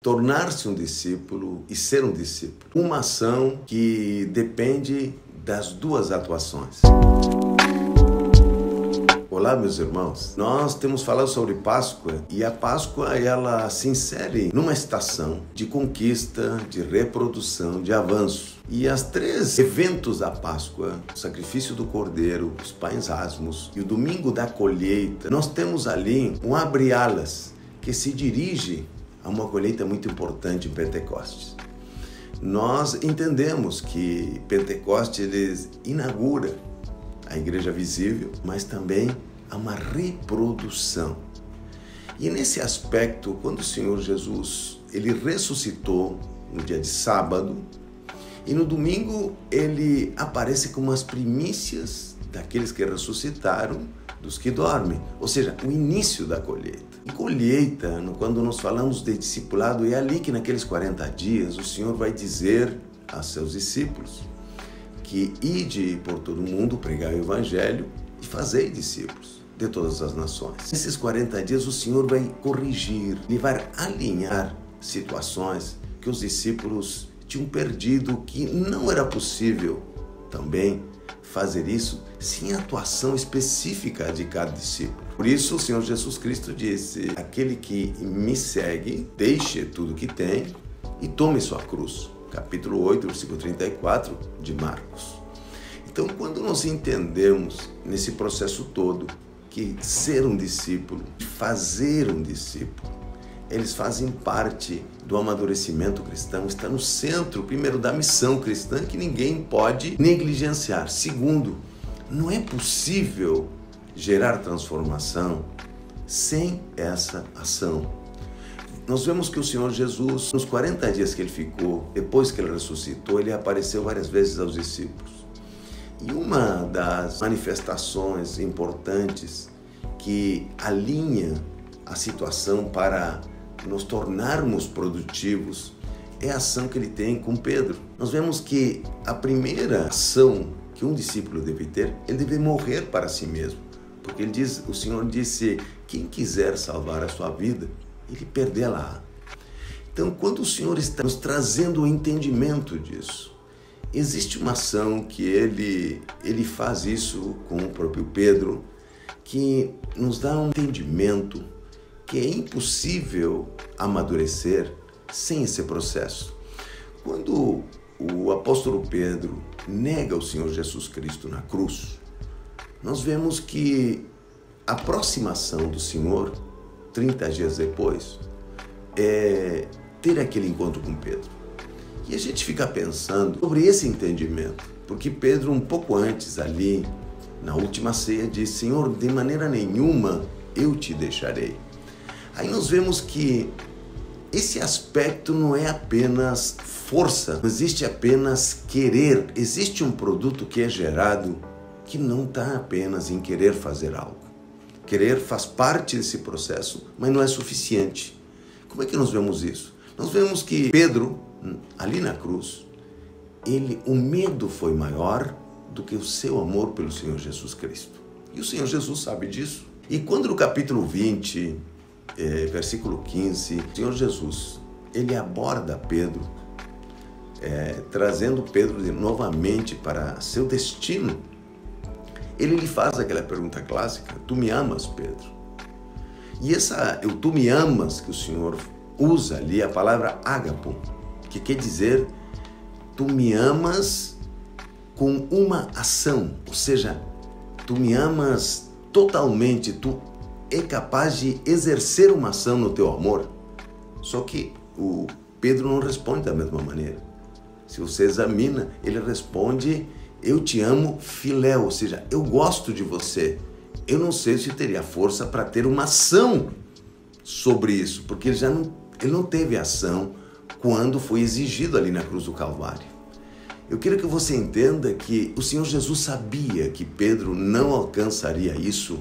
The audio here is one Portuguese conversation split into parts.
Tornar-se um discípulo e ser um discípulo. Uma ação que depende das duas atuações. Olá, meus irmãos. Nós temos falado sobre Páscoa e a Páscoa ela se insere numa estação de conquista, de reprodução, de avanço. E as três eventos da Páscoa, o sacrifício do Cordeiro, os pães asmos e o domingo da colheita, nós temos ali um abre-alas que se dirige a uma colheita muito importante em Pentecostes. Nós entendemos que Pentecostes ele inaugura a igreja visível, mas também há uma reprodução. E nesse aspecto, quando o Senhor Jesus ele ressuscitou no dia de sábado, e no domingo ele aparece como as primícias daqueles que ressuscitaram, dos que dormem, ou seja, o início da colheita. E colheita, quando nós falamos de discipulado, é ali que naqueles 40 dias o Senhor vai dizer a seus discípulos que ide por todo mundo, pregar o evangelho e fazei discípulos de todas as nações. Nesses 40 dias o Senhor vai corrigir, ele vai alinhar situações que os discípulos tinham perdido, que não era possível também fazer isso sem a atuação específica de cada discípulo. Por isso o Senhor Jesus Cristo disse: aquele que me segue, deixe tudo que tem e tome sua cruz. Capítulo 8, versículo 34 de Marcos. Então, quando nós entendemos nesse processo todo que ser um discípulo, fazer um discípulo, eles fazem parte do amadurecimento cristão, está no centro, primeiro, da missão cristã, que ninguém pode negligenciar. Segundo, não é possível gerar transformação sem essa ação. Nós vemos que o Senhor Jesus, nos 40 dias que ele ficou, depois que ele ressuscitou, ele apareceu várias vezes aos discípulos. E uma das manifestações importantes que alinha a situação para nos tornarmos produtivos é a ação que ele tem com Pedro. Nós vemos que a primeira ação que um discípulo deve ter, ele deve morrer para si mesmo. Porque o Senhor disse: quem quiser salvar a sua vida, ele perdê-la. Então, quando o Senhor está nos trazendo o entendimento disso, existe uma ação que ele faz isso com o próprio Pedro, que nos dá um entendimento que é impossível amadurecer sem esse processo. Quando o apóstolo Pedro nega o Senhor Jesus Cristo na cruz, nós vemos que a aproximação do Senhor, 30 dias depois, é ter aquele encontro com Pedro. E a gente fica pensando sobre esse entendimento, porque Pedro, um pouco antes ali, na última ceia, disse: Senhor, de maneira nenhuma eu te deixarei. Aí nós vemos que esse aspecto não é apenas força, não existe apenas querer, existe um produto que é gerado que não está apenas em querer fazer algo. Querer faz parte desse processo, mas não é suficiente. Como é que nós vemos isso? Nós vemos que Pedro, ali na cruz, o medo foi maior do que o seu amor pelo Senhor Jesus Cristo. E o Senhor Jesus sabe disso. E quando no capítulo 20, versículo 15, o Senhor Jesus, ele aborda Pedro, trazendo Pedro novamente para seu destino, ele lhe faz aquela pergunta clássica: tu me amas, Pedro? E o tu me amas que o Senhor usa ali, a palavra ágapo, que quer dizer tu me amas com uma ação, ou seja, tu me amas totalmente, tu é capaz de exercer uma ação no teu amor. Só que o Pedro não responde da mesma maneira. Se você examina, ele responde: eu te amo filéu, ou seja, eu gosto de você. Eu não sei se teria força para ter uma ação sobre isso, porque ele não teve ação quando foi exigido ali na cruz do Calvário. Eu quero que você entenda que o Senhor Jesus sabia que Pedro não alcançaria isso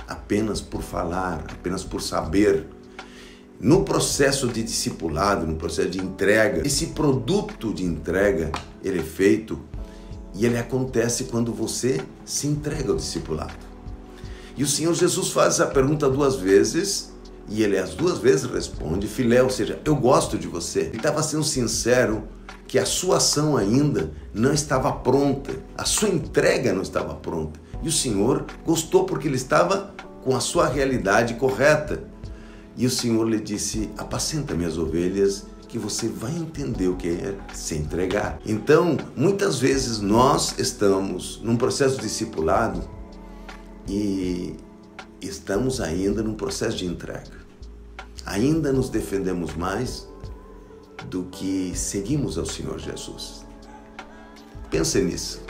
apenas por falar, apenas por saber. No processo de discipulado, no processo de entrega, esse produto de entrega, ele é feito e ele acontece quando você se entrega ao discipulado. E o Senhor Jesus faz essa pergunta 2 vezes E ele as duas vezes responde, filé, ou seja, eu gosto de você. Ele estava sendo sincero que a sua ação ainda não estava pronta, a sua entrega não estava pronta. E o Senhor gostou porque ele estava com a sua realidade correta. E o Senhor lhe disse, apacenta minhas ovelhas, que você vai entender o que é se entregar. Então, muitas vezes nós estamos num processo de discipulado e estamos ainda num processo de entrega. Ainda nos defendemos mais do que seguimos ao Senhor Jesus. Pense nisso.